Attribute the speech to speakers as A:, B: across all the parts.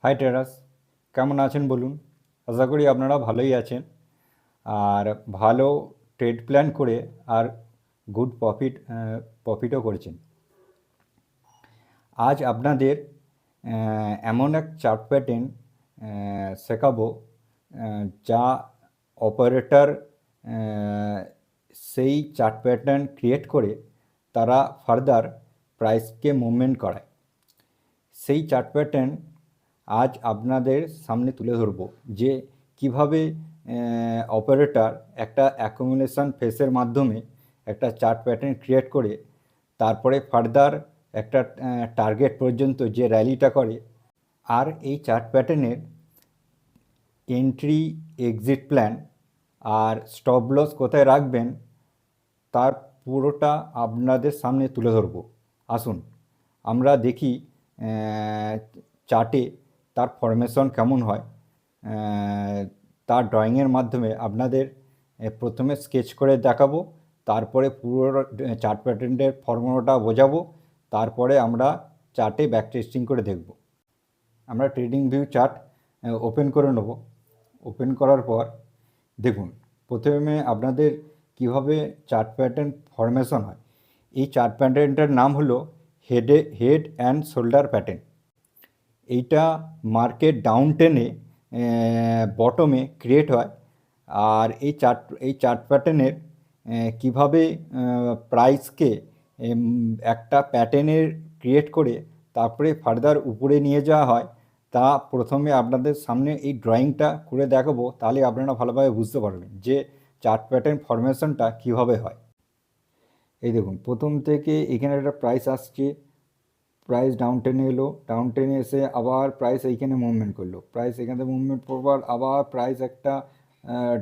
A: High টেরাস, কেমন আছেন বলুন? আশা করি আপনারা ভালোই আছেন আর ভালো ট্রেড প্ল্যান করে আর গুড প্রফিটও করেছেন। আজ আপনাদের এমন এক চার্ট প্যাটার্ন শেখাবো যা অপারেটর সেই চার্ট প্যাটার্ন ক্রিয়েট করে তারা ফার্দার প্রাইসকে মুভমেন্ট করায়। সেই চার্ট প্যাটার্ন আজ আপনাদের সামনে তুলে ধরব যে কিভাবে অপারেটর একটা অ্যাকুমুলেশন ফেসের মাধ্যমে একটা চার্ট প্যাটার্ন ক্রিয়েট করে তারপরে ফার্দার একটা টার্গেট পর্যন্ত যে র্যালিটা করে। আর এই চার্ট প্যাটার্নের এন্ট্রি এক্সিট প্ল্যান আর স্টপ লস কোথায় রাখবেন তার পুরোটা আপনাদের সামনে তুলে ধরব। আসুন আমরা দেখি চার্টে তার ফরমেশন কেমন হয়। তার ড্রয়িংয়ের মাধ্যমে আপনাদের প্রথমে স্কেচ করে দেখাবো, তারপরে পুরো চার্ট প্যাটার্নের ফর্মুলাটা বোঝাবো, তারপরে আমরা চার্টে ব্যাক টেস্টিং করে দেখব। আমরা ট্রেডিং ভিউ চার্ট ওপেন করে নেব। ওপেন করার পর দেখুন প্রথমে আপনাদের কিভাবে চার্ট প্যাটার্ন ফরমেশন হয়। এই চার্ট প্যাটার্নটার নাম হলো হেড অ্যান্ড শোল্ডার প্যাটার্ন। এইটা মার্কেট ডাউন টেনে বটমে ক্রিয়েট হয়। আর এই চার্ট প্যাটার্নের কীভাবে প্রাইসকে একটা প্যাটার্নের ক্রিয়েট করে তারপরে ফার্দার উপরে নিয়ে যাওয়া হয় তা প্রথমে আপনাদের সামনে এই ড্রয়িংটা করে দেখাবো, তাহলে আপনারা ভালোভাবে বুঝতে পারবেন যে চার্ট প্যাটার্ন ফরমেশনটা কীভাবে হয়। এই দেখুন প্রথম থেকে এখানে একটা প্রাইস আসছে, প্রাইস ডাউন টেনে এলো, ডাউন টেনে এসে আবার প্রাইস এইখানে মুভমেন্ট করলো, প্রাইস এখানে মুভমেন্ট করবার আবার প্রাইস একটা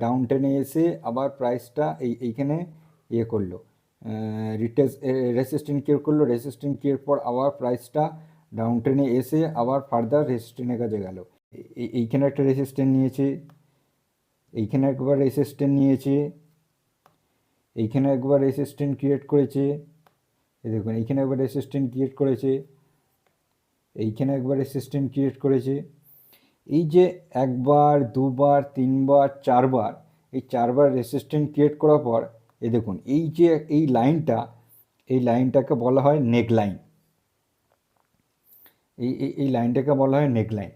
A: ডাউন টেনে এসে আবার প্রাইসটা এইখানে ইয়ে করলো, রেসিস্ট্যান্ট ক্রিয়েট করলো, রেসিস্ট্যান্ট ক্রিয়েট পর আবার প্রাইসটা ডাউন টেনে এসে আবার ফার্দার রেসিস্ট্যান্টের কাছে গেল। এইখানে একটা রেসিস্ট্যান্ট নিয়েছে, এইখানে একবার রেসিস্ট্যান্ট নিয়েছে, এইখানে একবার রেসিস্ট্যান্ট ক্রিয়েট করেছে, এই দেখুন এইখানে একবার রেসিস্ট্যান্ট ক্রিয়েট করেছে, এইখানে একবার রেসিস্ট্যান্ট ক্রিয়েট করেছে। এই যে একবার দুবার তিনবার চারবার, এই চারবার রেসিস্ট্যান্ট ক্রিয়েট করার পর এই দেখুন এই যে এই লাইনটাকে বলা হয় নেক লাইন। এই লাইনটাকে বলা হয় নেক লাইন।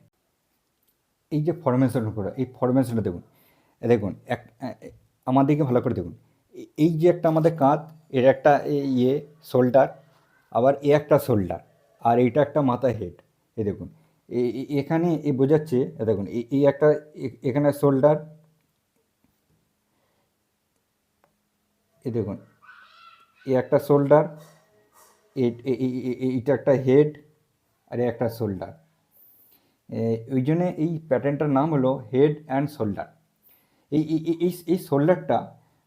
A: এই যে ফরমেশন করে এই ফরমেশনটা দেখুন, দেখুন আমার দিকে ভালো করে দেখুন, এই যে একটা আমাদের কাঁধ, এর একটা ইয়ে শোল্ডার, আবার এ একটা শোল্ডার, আর এইটা একটা মাথা হেড। এই দেখুন এখানে এ বোঝাচ্ছে, দেখুন এই একটা এখানে শোল্ডার, এই দেখুন এ একটা শোল্ডার, এইটা একটা হেড, আর একটা শোল্ডার। ওই জন্যে এই প্যাটার্নটার নাম হলো হেড অ্যান্ড শোল্ডার। এই শোল্ডারটা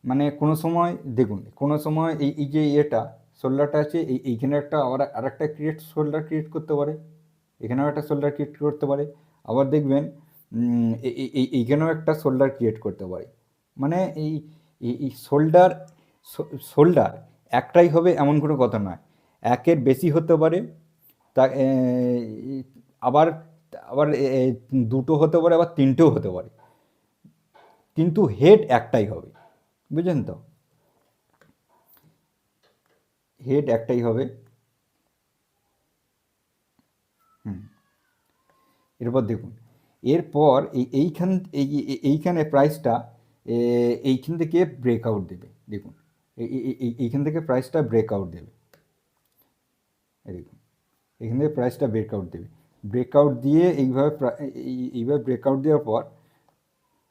A: মানে কোনো সময় দেখুন, কোনো সময় এই যে এটা শোল্ডারটা আছে, এইখানে একটা আর একটা শোল্ডার ক্রিয়েট করতে পারে, এখানেও একটা শোল্ডার ক্রিয়েট করতে পারে, আবার দেখবেন এইখানেও একটা শোল্ডার ক্রিয়েট করতে পারে। মানে এই শোল্ডার একটাই হবে এমন কোনো কথা নয়, একের বেশি হতে পারে, তা আবার আবার দুটো হতে পারে, আবার তিনটেও হতে পারে, কিন্তু হেড একটাই হবে, বুঝলেন তো? হেড একটাই হবে। এরপর দেখুন, এরপর এইখানে প্রাইসটা এইখান থেকে ব্রেকআউট দেবে। দেখুন এইখান থেকে প্রাইসটা ব্রেকআউট দেবে, দেখুন এখান থেকে প্রাইসটা ব্রেকআউট দেবে, ব্রেকআউট দিয়ে এইভাবে ব্রেকআউট দেওয়ার পর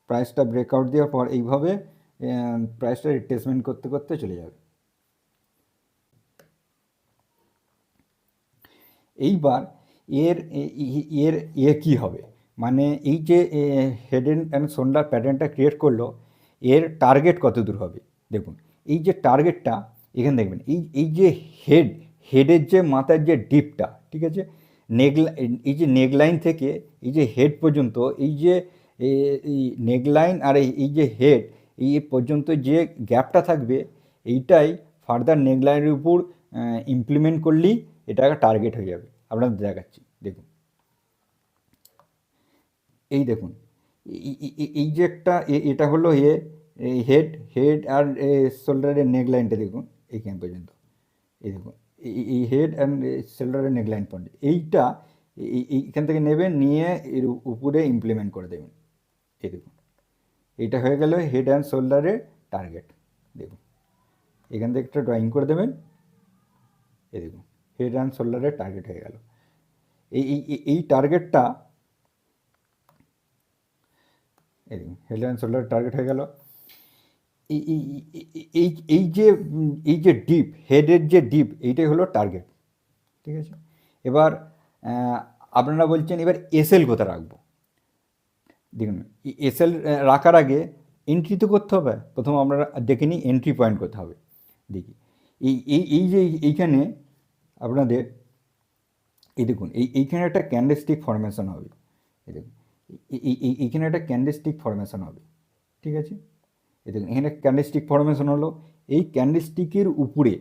A: প্রাইসটা ব্রেকআউট দেওয়ার পর এইভাবে প্রাইসটা রিট্রেসমেন্ট করতে করতে চলে যাবে। এইবার এর কী হবে, মানে এই যে হেড অ্যান্ড শোল্ডার প্যাটার্নটা ক্রিয়েট করলো, এর টার্গেট কত দূর হবে। দেখুন এই যে টার্গেটটা এখানে দেখবেন, এই যে হেডের যে মাথার যে ডিপটা, ঠিক আছে, এই যে নেক লাইন থেকে এই যে হেড পর্যন্ত, এই যে এই নেক লাইন আর এই যে হেড এই পর্যন্ত যে গ্যাপটা থাকবে, এইটাই ফার্দার নেক লাইনের উপর ইমপ্লিমেন্ট করলেই এটা একটা টার্গেট হয়ে যাবে। আপনাদের দেখাচ্ছি, দেখুন এই দেখুন, এই যে একটা এটা হলো হেড হেড আর শোল্ডারের নেকলাইনটা দেখুন এইখান পর্যন্ত। এই দেখুন, এই হেড অ্যান্ড শোল্ডারের নেকলাইন পয়েন্ট এইটা এইখান থেকে নেবেন, নিয়ে এর উপরে ইমপ্লিমেন্ট করে দেবেন। এই দেখুন, এটা হয়ে গেল হেড অ্যান্ড শোল্ডারের টার্গেট। দেখুন, এখান থেকে একটা ড্রয়িং করে দেবেন। এই দেখুন, হেড অ্যান্ড শোল্ডারের টার্গেট হয়ে গেল। এই টার্গেটটা, এই দেখুন হেড অ্যান্ড শোল্ডারের টার্গেট হয়ে গেল। এই এই এই এই যে এই যে ডিপ, হেডের যে ডিপ, এইটাই হলো টার্গেট। ঠিক আছে, এবার আপনারা বলছেন এবার এসএল কোথায় রাখবো। দেখুন, এসএল রাখার আগে এন্ট্রি তো করতে হবে। প্রথম আমরা দেখে নিই এন্ট্রি পয়েন্ট কোথায় হবে। দেখি এই যে এইখানে আপনাদের এই দেখুন, এইখানে একটা ক্যান্ডেলস্টিক ফরমেশন হবে। এই দেখুন, এইখানে একটা ক্যান্ডেলস্টিক ফরমেশন হবে। ঠিক আছে, এই দেখুন এখানে ক্যান্ডেলস্টিক ফরমেশন হলো। এই ক্যান্ডেলস্টিকের উপরে,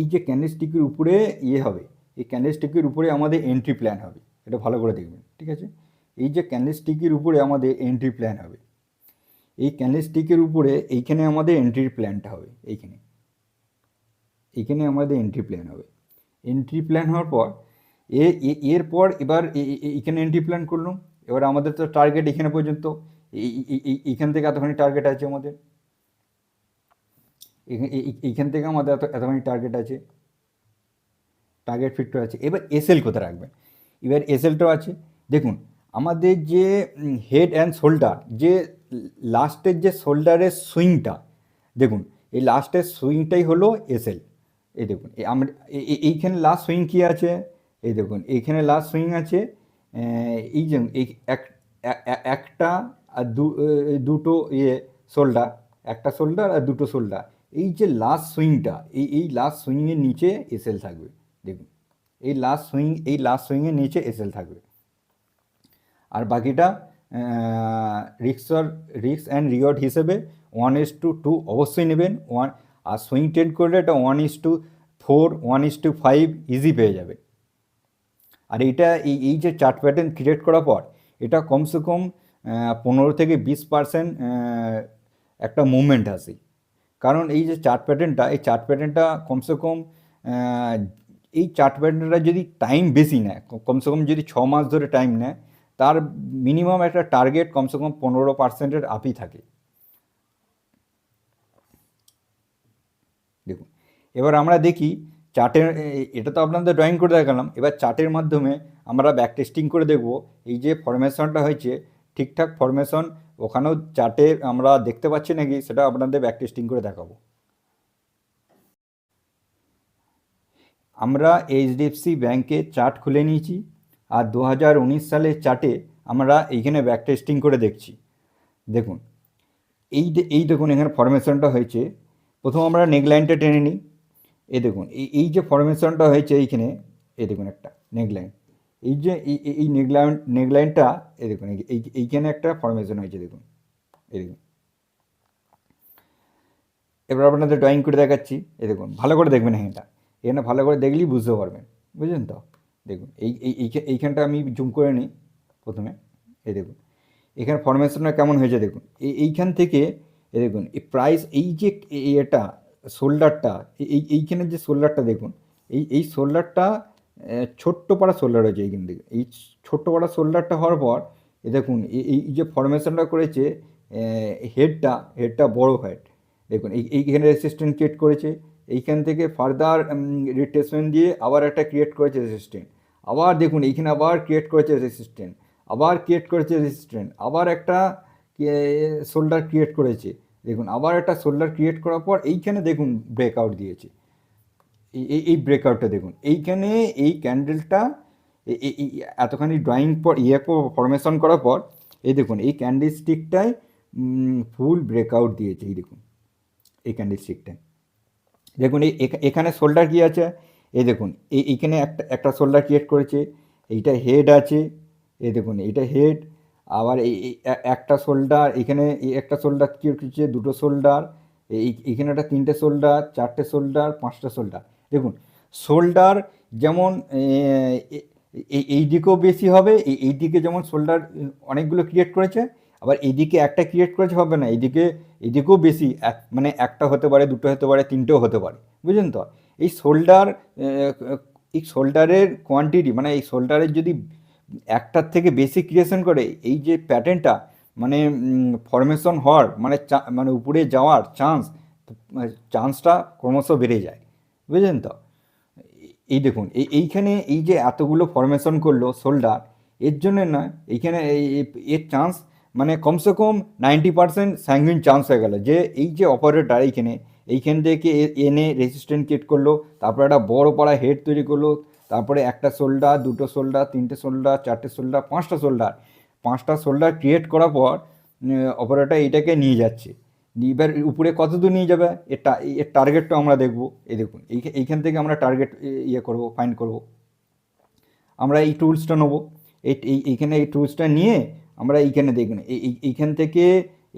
A: এই যে ক্যান্ডেলস্টিকের উপরে হবে, এই ক্যান্ডেলস্টিকের উপরে আমাদের এন্ট্রি প্ল্যান হবে। এটা ভালো করে দেখবেন। ঠিক আছে, এই যে ক্যান্ডেলস্টিকের উপরে আমাদের এন্ট্রি প্ল্যান হবে, এই ক্যান্ডেলস্টিকের উপরে এইখানে আমাদের এন্ট্রির প্ল্যানটা হবে। এইখানে আমাদের এন্ট্রি প্ল্যান হবে। এন্ট্রি প্ল্যান হওয়ার পর এরপর এবার এইখানে এন্ট্রি প্ল্যান করলাম। এবার আমাদের তো টার্গেট এখানে পর্যন্ত, এইখান থেকে এতখানি টার্গেট আছে আমাদের, এইখান থেকে আমাদের এতখানি টার্গেট আছে, টার্গেট ফিটও আছে। এবার এসএল কোথায় রাখবেন, এবার এসএলটাও আছে। দেখুন, আমাদের যে হেড অ্যান্ড শোল্ডার, যে লাস্টের যে শোল্ডারের সুইংটা, দেখুন এই লাস্টের সুইংটাই হলো এসএল। এই দেখুন, আমরা এইখানে লাস্ট সুইং কী আছে, এই দেখুন এইখানে লাস্ট সুইং আছে, এই যে একটা আর দুটো শোল্ডার, একটা শোল্ডার আর দুটো শোল্ডার, এই যে লাস্ট সুইংটা, এই লাস্ট সুইংয়ের নিচে এসএল থাকবে। দেখুন, এই লাস্ট সুইংয়ের নিচে এসএল থাকবে। আর বাকিটা রিস্ক অ্যান্ড রিওয়ার্ড হিসেবে 1:2 অবশ্যই নেবেন। আর সুইং ট্রেড করলে এটা 1:4 1:5 ইজি পেয়ে যাবে। আর এইটা এই যে চার্ট প্যাটার্ন ক্রিয়েট করার পর এটা কমসে কম 15 থেকে 20% একটা মুভমেন্ট আসে। কারণ এই যে চার্ট প্যাটার্নটা, এই চার্ট প্যাটার্নটা কমসে কম এই চার্ট প্যাটার্নটা যদি টাইম বেশি নেয়, কমসে কম যদি 6 মাস ধরে টাইম নেয়, তার মিনিমাম একটা টার্গেট কমসে কম 15%-এর আপই থাকে। দেখুন, এবার আমরা দেখি চার্টের, এটা তো আপনাদের ড্রয়িং করে দেখালাম। এবার চার্টের মাধ্যমে আমরা ব্যাক টেস্টিং করে দেখব এই যে ফরমেশনটা হয়েছে ঠিকঠাক ফরমেশন ওখানেও চার্টে আমরা দেখতে পাচ্ছি নাকি, সেটা আপনাদের ব্যাক টেস্টিং করে দেখাবো। আমরা এইচডিএফসি ব্যাংকে চার্ট খুলে নিয়েছি, আর 2019 সালের চার্টে আমরা এইখানে ব্যাক টেস্টিং করে দেখছি। দেখুন, এই দেখুন এখানে ফরমেশনটা হয়েছে। প্রথম আমরা নেকলাইনটা টেনে নিই। এই দেখুন, এই যে ফরমেশনটা হয়েছে এইখানে, এই দেখুন একটা নেকলাইন, এই যে এই নেকলাইনটা, এই দেখুন এইখানে একটা ফরমেশন হয়েছে। দেখুন, এই দেখুন, এবার আপনাদের ড্রয়িং করে দেখাচ্ছি। এই দেখুন, ভালো করে দেখবেন এখানে ভালো করে দেখলেই বুঝতে পারবেন, বুঝলেন তো। দেখুন এইখানটা আমি জুম করে নিই প্রথমে। এই দেখুন এখানে ফরমেশনটা কেমন হয়েছে। দেখুন এইখান থেকে এই দেখুন এই প্রাইস, এই যে এটা শোল্ডারটা, এইখানে যে শোল্ডারটা দেখুন, এই শোল্ডারটা ছোট্ট পাড়া শোল্ডার হয়েছে এইখান থেকে। এই ছোট্ট পাড়া শোল্ডারটা হওয়ার পর এই দেখুন এই যে ফরমেশনটা করেছে, হেডটা বড় হেড। দেখুন এইখানে রেসিস্ট্যান্ট ক্রিয়েট করেছে, এইখান থেকে ফার্দার রিট্রেসমেন্ট দিয়ে আবার একটা ক্রিয়েট করেছে রেসিস্ট্যান্ট, আবার দেখুন এইখানে আবার ক্রিয়েট করেছে রেসিস্ট্যান্ট, আবার ক্রিয়েট করেছে রেসিস্ট্যান্ট, আবার একটা শোল্ডার ক্রিয়েট করেছে। দেখুন আবার একটা শোল্ডার ক্রিয়েট করার পর এইখানে দেখুন ব্রেকআউট দিয়েছে। এই ব্রেকআউটটা দেখুন, এইখানে এই ক্যান্ডেলটা এতখানি ড্রয়িং পর ফরমেশন করার পর এই দেখুন এই ক্যান্ডেল স্টিকটায় ফুল ব্রেকআউট দিয়েছে। এই দেখুন এই ক্যান্ডেল স্টিকটায় দেখুন এখানে শোল্ডার কি আছে, এই দেখুন এইখানে একটা শোল্ডার ক্রিয়েট করেছে, এইটা হেড আছে। এই দেখুন এইটা হেড, আবার একটা শোল্ডার, এখানে একটা শোল্ডার ক্রিয়েট করেছে, দুটো শোল্ডার, এইখানে একটা 3টে শোল্ডার, 4টে শোল্ডার, 5টা শোল্ডার। দেখুন শোল্ডার যেমন এই দিকেও বেশি হবে, এই দিকে যেমন শোল্ডার অনেকগুলো ক্রিয়েট করেছে, আবার এইদিকে একটা ক্রিয়েট করেছে হবে না, এদিকেও বেশি, মানে একটা হতে পারে, দুটো হতে পারে, তিনটেও হতে পারে, বুঝলেন তো। এই শোল্ডার, এই শোল্ডারের কোয়ান্টিটি, মানে এই শোল্ডারের যদি একটার থেকে বেশি ক্রিয়েশন করে, এই যে প্যাটার্নটা মানে ফরমেশন হওয়ার মানে মানে উপরে যাওয়ার চান্সটা ক্রমশ বেড়ে যায়, বুঝলেন তো। এই দেখুন, এইখানে এই যে এতগুলো ফরমেশন করলো শোল্ডার, এর জন্য না এইখানে এর চান্স মানে কমসে কম 90% স্যাঙ্গুইন চান্স হয়ে গেল যে এই যে অপারেটর এইখান থেকে এনে রেসিস্ট্যান্ট ক্রিয়েট করলো, তারপরে একটা বড় পাড়া হেড তৈরি করলো, তারপরে একটা শোল্ডার, দুটো শোল্ডার, তিনটে শোল্ডার, চারটে শোল্ডার, পাঁচটা শোল্ডার ক্রিয়েট করার পর অপারেটর এটাকে নিয়ে যাচ্ছে। এবার উপরে কত দূর নিয়ে যাবে এর টার্গেটটা আমরা দেখবো। এই দেখুন, এইখান থেকে আমরা টার্গেট করবো, ফাইন্ড করবো। আমরা এই টুলসটা নেবো, এইখানে এই টুলসটা নিয়ে আমরা এইখানে দেখুন, এইখান থেকে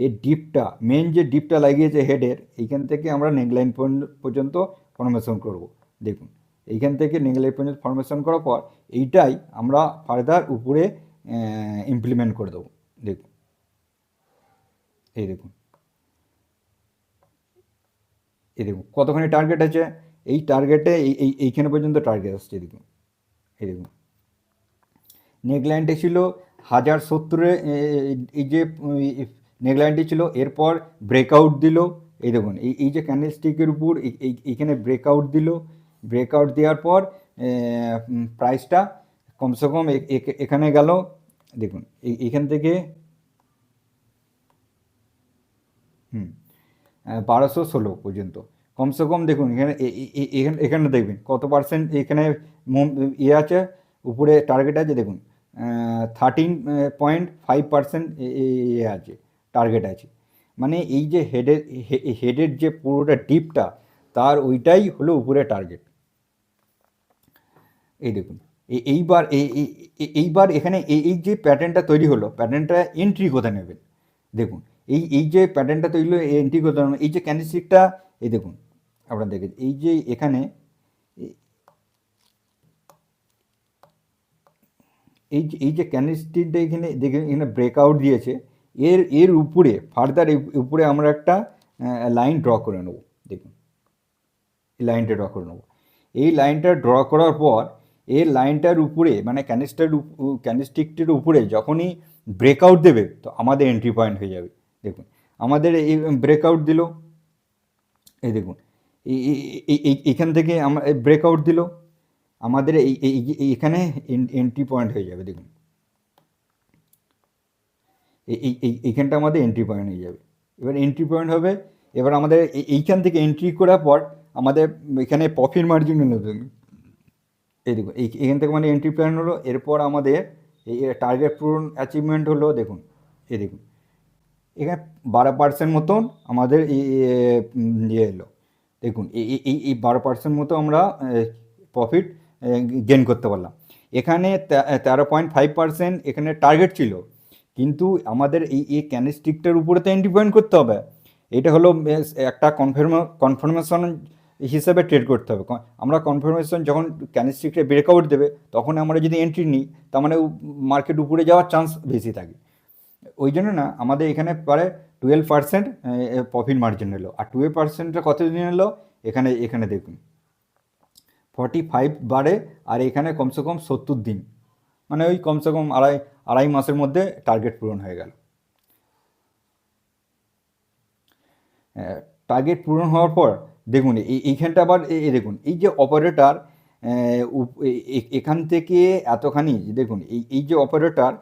A: এই ডিপটা, মেন যে ডিপটা লাগিয়েছে হেডের, এইখান থেকে আমরা নেকলাইন পর্যন্ত ফরমেশন করব। দেখুন, এইখান থেকে নেকলাইন পর্যন্ত ফরমেশন করার পর এইটাই আমরা ফার্দার উপরে ইমপ্লিমেন্ট করে দেবো। দেখুন, এই দেখুন কতখানি টার্গেট আছে, এই টার্গেটে এইখানে পর্যন্ত টার্গেট আসছে। দেখুন, এই দেখুন নেকলাইনটি ছিল 1070-এ, এই যে নেকলাইনটি ছিল, এরপর ব্রেকআউট দিল। এই দেখুন, এই যে ক্যান্ডেলস্টিকের উপর এইখানে ব্রেকআউট দিল, ব্রেকআউট দেওয়ার পর প্রাইসটা কমসে কম এখানে গেল। দেখুন, এইখান থেকে 1216 পর্যন্ত কমসে কম। দেখুন এখানে এখানে দেখবেন কত পার্সেন্ট এখানে আছে, উপরে টার্গেট আছে। দেখুন 13.5% আছে, টার্গেট আছে। মানে এই যে হেডের যে পুরোটা ডিপটা, তার ওইটাই হলো উপরে টার্গেট। এই দেখুন, এইবার এখানে এই যে প্যাটার্নটা তৈরি হলো, প্যাটার্নটা এন্ট্রি কোথায় নেবেন। দেখুন, এই যে প্যাটার্নটা তৈরি হলো, এন্ট্রি কোথায় নেবেন। এই যে ক্যান্ডেলস্টিকটা, এই দেখুন আপনারা দেখেন, এই যে এখানে এই যে ক্যান্ডেলস্টিকটা এখানে দেখেন, এখানে ব্রেকআউট দিয়েছে, এর উপরে ফার্দার উপরে আমরা একটা লাইন ড্র করে নেব। দেখুন, এই লাইনটা ড্র করে নেব। এই লাইনটা ড্র করার পর এই লাইনটার উপরে মানে ক্যান্ডেলস্টিকটির উপরে যখনই ব্রেকআউট দেবে, তো আমাদের এন্ট্রি পয়েন্ট হয়ে যাবে। দেখুন, আমাদের এই ব্রেকআউট দিল, এই দেখুন এইখান থেকে আমরা ব্রেকআউট দিল, আমাদের এইখানে এন্ট্রি পয়েন্ট হয়ে যাবে। দেখুন, এইখানটা আমাদের এন্ট্রি পয়েন্ট হয়ে যাবে। এবার এন্ট্রি পয়েন্ট হবে, এবার আমাদের এইখান থেকে এন্ট্রি করার পর আমাদের এখানে প্রফিট মার্জিন হলো। এই দেখুন, এইখান থেকে মানে এন্ট্রি পয়েন্ট হলো, এরপর আমাদের এই টার্গেট পূরণ অ্যাচিভমেন্ট হলো। দেখুন, এই দেখুন এখানে 12% মতন আমাদের এলো। দেখুন, এই 12% মতো আমরা প্রফিট গেন করতে পারলাম। এখানে 13.5% এখানে টার্গেট ছিল, কিন্তু আমাদের এই ক্যান্ডেলস্টিকটার উপরে তো এন্ট্রি পয়েন্ট করতে হবে। এটা হলো একটা কনফার্মেশন হিসেবে ট্রেড করতে হবে। আমরা কনফার্মেশন যখন ক্যান্ডেলস্টিকটা ব্রেকআউট দেবে, তখন আমরা যদি এন্ট্রি নিই, তার মানে মার্কেট উপরে যাওয়ার চান্স বেশি থাকে। ওই জন্য না আমাদের এখানে প্রায় 12% প্রফিট মার্জিন এলো। আর 12%টা কতদিন এলো, এখানে দেখুন 45 বারে, আর এখানে কমসে কম 70 দিন, মানে ওই কমসে কম আড়াই মাসের মধ্যে টার্গেট পূরণ হয়ে গেল। টার্গেট পূরণ হওয়ার পর দেখুন এইখানটা আবার দেখুন, এই যে অপারেটর এখান থেকে এতখানি, দেখুন এই যে অপারেটর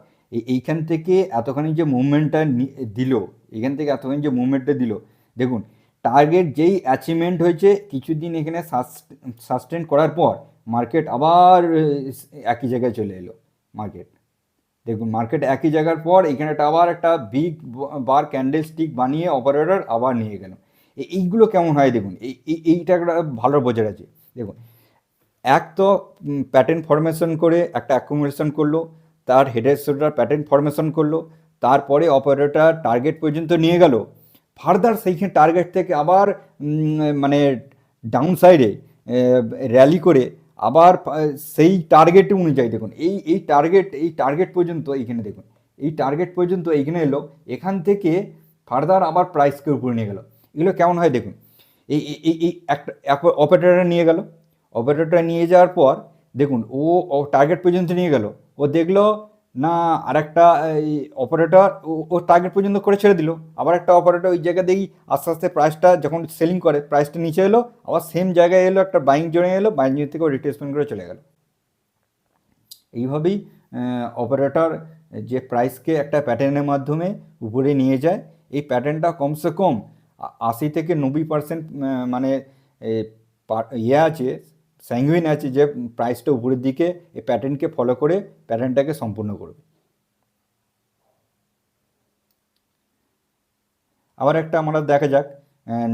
A: এইখান থেকে এতখানি যে মুভমেন্টটা দিল, এখান থেকে এতখানি যে মুভমেন্টটা দিল, দেখুন টার্গেট যেই অ্যাচিভমেন্ট হয়েছে, কিছুদিন এখানে সাস্টেন করার পর মার্কেট আবার একই জায়গায় চলে এলো। দেখুন মার্কেট একই জায়গার পর এখানে আবার একটা বিগ বার ক্যান্ডেল স্টিক বানিয়ে অপারেটর আবার নিয়ে গেল। এইগুলো কেমন হয় দেখুন, এইটা ভালো বোঝার আছে। দেখুন, এক তো প্যাটার্ন ফরমেশন করে একটা অ্যাকুমুলেশন করলো, তার হেডের শোল্ডার প্যাটার্ন ফরমেশন করলো, তারপরে অপারেটর টার্গেট পর্যন্ত নিয়ে গেল, ফার্দার সেইখানে টার্গেট থেকে আবার মানে ডাউন সাইডে র্যালি করে আবার সেই টার্গেট অনুযায়ী দেখুন এই টার্গেট পর্যন্ত এইখানে দেখুন, এই টার্গেট পর্যন্ত এইখানে এলো, এখান থেকে ফার্দার আবার প্রাইসকে উপরে নিয়ে গেল। এগুলো কেমন হয় দেখুন, এই এই এই একটা অপারেটরটা নিয়ে গেল, অপারেটরটা নিয়ে যাওয়ার পর দেখুন ও টার্গেট পর্যন্ত নিয়ে গেল, ও দেখলো না আরেকটা এই অপারেটর ও টার্গেট পর্যন্ত করে ছেড়ে দিল, আবার একটা অপারেটর ওই জায়গা দিয়েই আস্তে আস্তে প্রাইসটা যখন সেলিং করে প্রাইসটা নিচে এলো, আবার সেম জায়গায় এলো একটা বাইং জোনে এলো, বাইং জোন থেকে ও রিট্রেসমেন্ট করে চলে গেল। এইভাবেই অপারেটর যে প্রাইসকে একটা প্যাটার্নের মাধ্যমে উপরে নিয়ে যায়। এই প্যাটার্নটা কমসে কম 80 থেকে 90% মানে ইয়ে আছে, স্যাঙ্গুইন আছে যে প্রাইসটা উপরের দিকে এই প্যাটার্নকে ফলো করে প্যাটার্নটাকে সম্পূর্ণ করবে। আবার একটা আমরা দেখা যাক,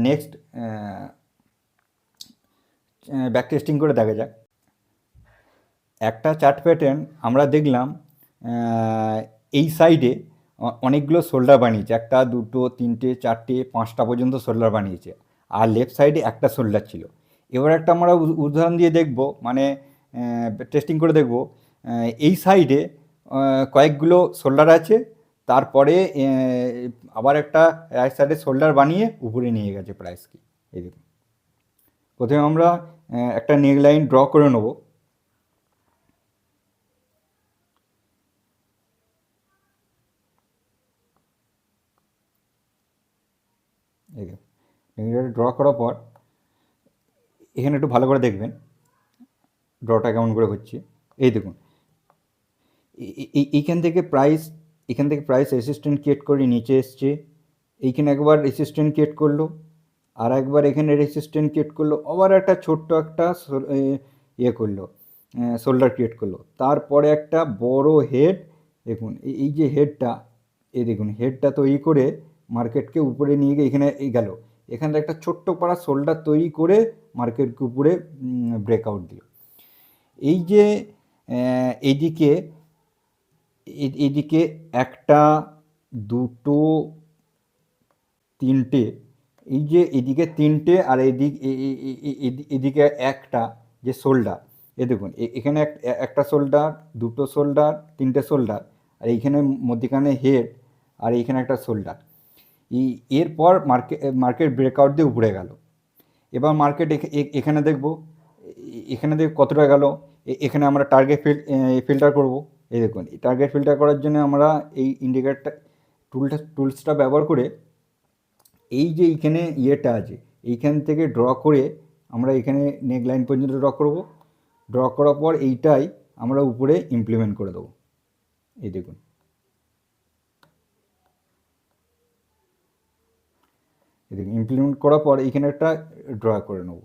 A: নেক্সট ব্যাক টেস্টিং করে দেখা যাক। একটা চার্ট প্যাটার্ন আমরা দেখলাম এই সাইডে অনেকগুলো শোল্ডার বানিয়েছে, একটা দুটো তিনটে চারটে পাঁচটা পর্যন্ত শোল্ডার বানিয়েছে, আর লেফট সাইডে একটা শোল্ডার ছিল। এবার একটা আমরা উদাহরণ দিয়ে দেখব, মানে টেস্টিং করে দেখব। এই সাইডে কয়েকগুলো শোল্ডার আছে, তারপরে আবার একটা রাইট সাইডে শোল্ডার বানিয়ে উপরে নিয়ে গেছে প্রাইসকে। এই দেখুন, প্রথমে আমরা একটা নেক লাইন ড্র করে নেব। এই দেখুন, ড্র করার পর এখানে একটু ভালো করে দেখবেন ড্রটা কেমন করে হচ্ছে। এই দেখুন, এইখান থেকে প্রাইস রেসিস্ট্যান্ট ক্রিয়েট করে নিচে এসছে, এইখানে একবার রেসিস্ট্যান্ট ক্রিয়েট করলো, আর একবার এখানে রেসিস্ট্যান্ট ক্রিয়েট করলো, আবার একটা ছোট্ট একটা ইয়ে করলো, শোল্ডার ক্রিয়েট করলো, তারপরে একটা বড় হেড। দেখুন এই যে হেডটা, এই দেখুন হেডটা তৈরি করে মার্কেটকে উপরে নিয়ে গিয়ে এখানে এই গেল, এখানে একটা ছোট্ট পাড়া শোল্ডার তৈরি করে মার্কেটকে উপরে ব্রেকআউট দিল। এই যে এইদিকে একটা দুটো তিনটে, এই যে এদিকে তিনটে আর এদিকে একটা যে শোল্ডার, এ দেখুন এখানে একটা শোল্ডার, দুটো শোল্ডার, তিনটে শোল্ডার, আর এইখানে মধ্যিখানে হেড, আর এইখানে একটা শোল্ডার। এরপর মার্কেট ব্রেকআউট দিয়ে উপরে গেল। এবার মার্কেট এখানে দেখব, এখানে দেখ কতটা গেল। এখানে আমরা টার্গেট ফিল্টার করব। এই দেখুন, টার্গেট ফিল্টার করার জন্য আমরা এই ইন্ডিকেটরটা টুলসটা ব্যবহার করে এই যে এইখানে ইয়েটা আছে, এইখান থেকে ড্র করে আমরা এখানে নেক লাইন পর্যন্ত ড্র করব। ড্র করার পর এইটাই আমরা উপরে ইমপ্লিমেন্ট করে দেবো। এই দেখুন, ইমপ্লিমেন্ট করার পর এইখানে একটা ড্র করে নেব।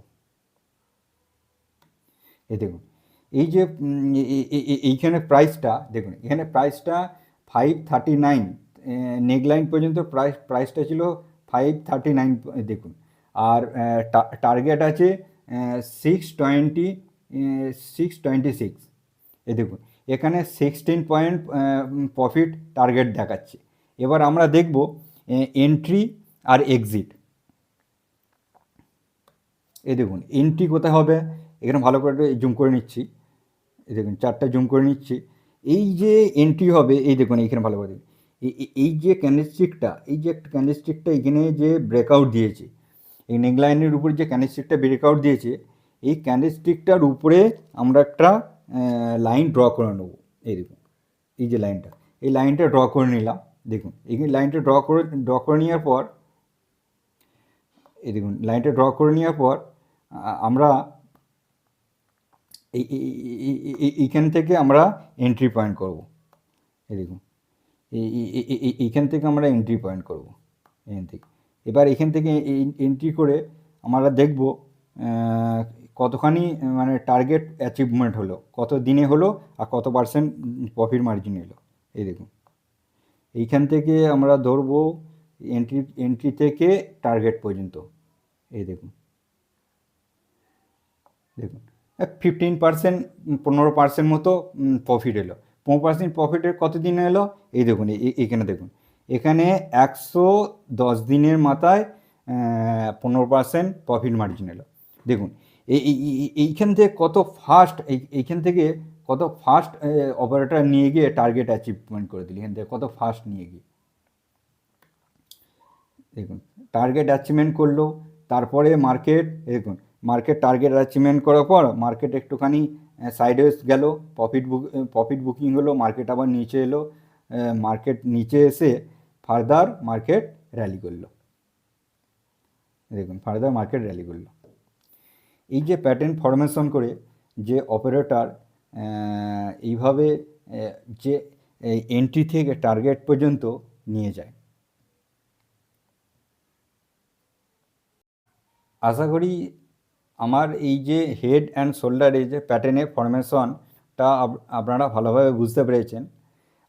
A: এই দেখুন, এই যে এইখানে প্রাইসটা দেখুন, এখানে প্রাইসটা 539, নেকলাইন পর্যন্ত প্রাইসটা ছিল 539 দেখুন, আর টার্গেট আছে 626। এই দেখুন, এখানে 16 পয়েন্ট প্রফিট টার্গেট দেখাচ্ছে। এবার আমরা দেখব এন্ট্রি আর এক্সিট। এই দেখুন, এন্ট্রি কোথায় হবে, এখানে ভালো করে জুম করে নিচ্ছি। এই দেখুন, চারটা জুম করে নিচ্ছি। এই যে এন্ট্রি হবে, এই দেখুন এইখানে ভালো করে দেখুন, এই যে ক্যান্ডেলস্টিকটা, এই যে একটা ক্যান্ডেলস্টিকটা এখানে যে ব্রেকআউট দিয়েছে, এই নেকলাইনের উপরে যে ক্যান্ডেলস্টিকটা ব্রেকআউট দিয়েছে, এই ক্যান্ডেলস্টিকটার উপরে আমরা একটা লাইন ড্র করে নেব। এই দেখুন, এই যে লাইনটা, এই লাইনটা ড্র করে নিলাম। দেখুন, এই লাইনটা ড্র করে নেওয়ার পর, এই দেখুন লাইনটা ড্র করে নেওয়ার পর আমরা এইখান থেকে আমরা এন্ট্রি পয়েন্ট করব। এই দেখুন, এইখান থেকে আমরা এন্ট্রি পয়েন্ট করব এখান থেকে। এবার এখান থেকে এন্ট্রি করে আমরা দেখব কতখানি মানে টার্গেট অ্যাচিভমেন্ট হলো, কত দিনে হলো, আর কত পার্সেন্ট প্রফিট মার্জিন এলো। এই দেখুন, এইখান থেকে আমরা ধরবো এন্ট্রি থেকে টার্গেট পর্যন্ত। এই দেখুন, 15%, 15% মতো প্রফিট এলো। 15% প্রফিটের কত দিন এলো, এই দেখুন এখানে দেখুন, এখানে 110 দিনের মাথায় 15% প্রফিট মার্জিন এলো। দেখুন, এইখান থেকে কত ফাস্ট এইখান থেকে কত ফাস্ট অপারেটর নিয়ে গিয়ে টার্গেট অ্যাচিভমেন্ট করে দিল, এখান থেকে কত ফাস্ট নিয়ে গিয়ে দেখুন টার্গেট অ্যাচিভমেন্ট করলো। তারপরে মার্কেট দেখুন, মার্কেট টার্গেট অ্যাচিভমেন্ট করার পর মার্কেট একটুখানি সাইডওয়েজ গেল, প্রফিট বুকিং হলো, মার্কেট আবার নিচে এলো, মার্কেট নিচে এসে ফার্দার মার্কেট র্যালি করলো। দেখুন ফার্দার মার্কেট র্যালি করলো। এই যে প্যাটার্ন ফরমেশন করে যে অপারেটর এইভাবে যে এন্ট্রি থেকে টার্গেট পর্যন্ত নিয়ে যায়। আশা করি আমার এই যে হেড অ্যান্ড শোল্ডারে যে প্যাটার্নের ফরমেশনটা আপনারা ভালোভাবে বুঝতে পেরেছেন।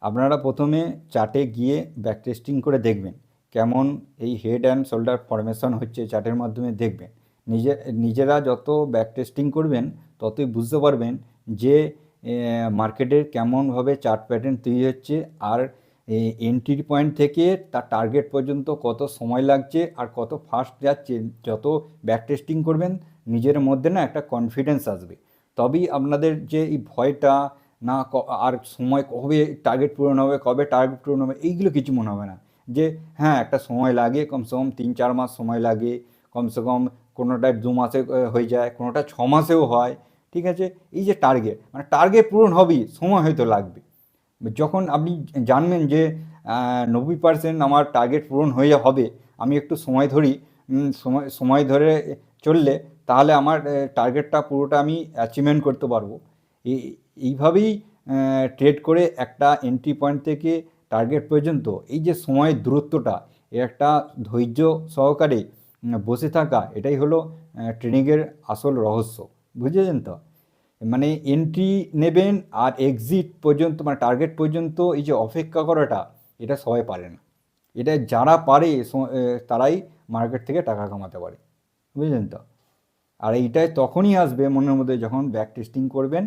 A: আপনারা প্রথমে চার্টে গিয়ে ব্যাক টেস্টিং করে দেখবেন কেমন এই হেড অ্যান্ড শোল্ডার ফরমেশন হচ্ছে, চার্টের মাধ্যমে দেখবেন। নিজেরা যত ব্যাক টেস্টিং করবেন ততই বুঝতে পারবেন যে মার্কেটের কেমনভাবে চার্ট প্যাটার্ন তৈরি হচ্ছে, আর এন্ট্রি পয়েন্ট থেকে তার টার্গেট পর্যন্ত কত সময় লাগছে আর কত ফাস্ট যাচ্ছে। যত ব্যাক টেস্টিং করবেন নিজের মধ্যে না একটা কনফিডেন্স আসবে, তবেই আপনাদের যে এই ভয়টা না আর সময় কবে টার্গেট পূরণ হবে, কবে টার্গেট পূরণ হবে, এইগুলো কিছু মনে হবে না। যে হ্যাঁ একটা সময় লাগে, কমসে কম 3-4 মাস সময় লাগে, কমসে কম কোনোটায় 2 মাসে হয়ে যায়, কোনোটা 6 মাসেও হয়। ঠিক আছে, এই যে টার্গেট মানে টার্গেট পূরণ হবেই, সময় হয়তো লাগবে। যখন আপনি জানবেন যে 90% আমার টার্গেট পূরণ হয়ে হবে, আমি একটু সময় ধরি, সময় ধরে চললে তাহলে আমার টার্গেটটা পুরোটা আমি অ্যাচিভমেন্ট করতে পারবো। এইভাবেই ট্রেড করে একটা এন্ট্রি পয়েন্ট থেকে টার্গেট পর্যন্ত এই যে সময়ের দূরত্বটা, এর একটা ধৈর্য সহকারে বসে থাকা, এটাই হলো ট্রেডিংয়ের আসল রহস্য। বুঝেছেন তো? মানে এন্ট্রি নেবেন আর এক্সিট পর্যন্ত মানে টার্গেট পর্যন্ত এই যে অপেক্ষা করাটা, এটা সবাই পারে না। এটা যারা পারে তারাই মার্কেট থেকে টাকা কামাতে পারে। বুঝলেন তো? আর এইটাই তখনই আসবে মনের মধ্যে যখন ব্যাক টেস্টিং করবেন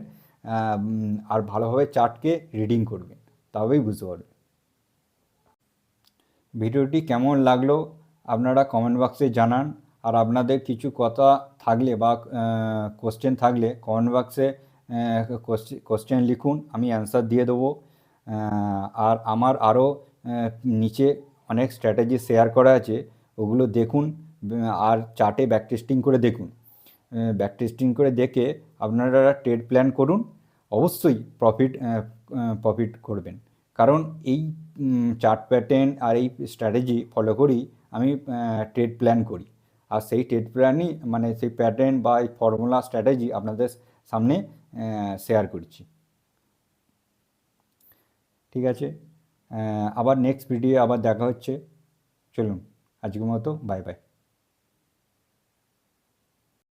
A: আর ভালোভাবে চার্টকে রিডিং করবেন, তবেই বুঝতে পারবেন। ভিডিওটি কেমন লাগলো আপনারা কমেন্ট বক্সে জানান। আর আপনাদের কিছু কথা থাকলে বা কোশ্চেন থাকলে কমেন্ট বক্সে কোশ্চেন লিখুন, আমি অ্যান্সার দিয়ে দেবো। আর আমার আরও নিচে অনেক স্ট্র্যাটেজি শেয়ার করা আছে, ওগুলো দেখুন। আর চার্টে ব্যাক টেস্টিং করে দেখুন, ব্যাক টেস্টিং করে দেখে আপনারা ট্রেড প্ল্যান করুন। অবশ্যই প্রফিট করবেন, কারণ এই চার্ট প্যাটার্ন আর এই স্ট্র্যাটেজি ফলো করি আমি ট্রেড প্ল্যান করি। আর সেই ট্রেড প্ল্যানই মানে সেই প্যাটার্ন বা এই ফর্মুলা স্ট্র্যাটেজি আপনাদের সামনে শেয়ার করছি। ঠিক আছে, আবার নেক্সট ভিডিও আবার দেখা হচ্ছে। চলুন, আজকের মতো বাই বাই।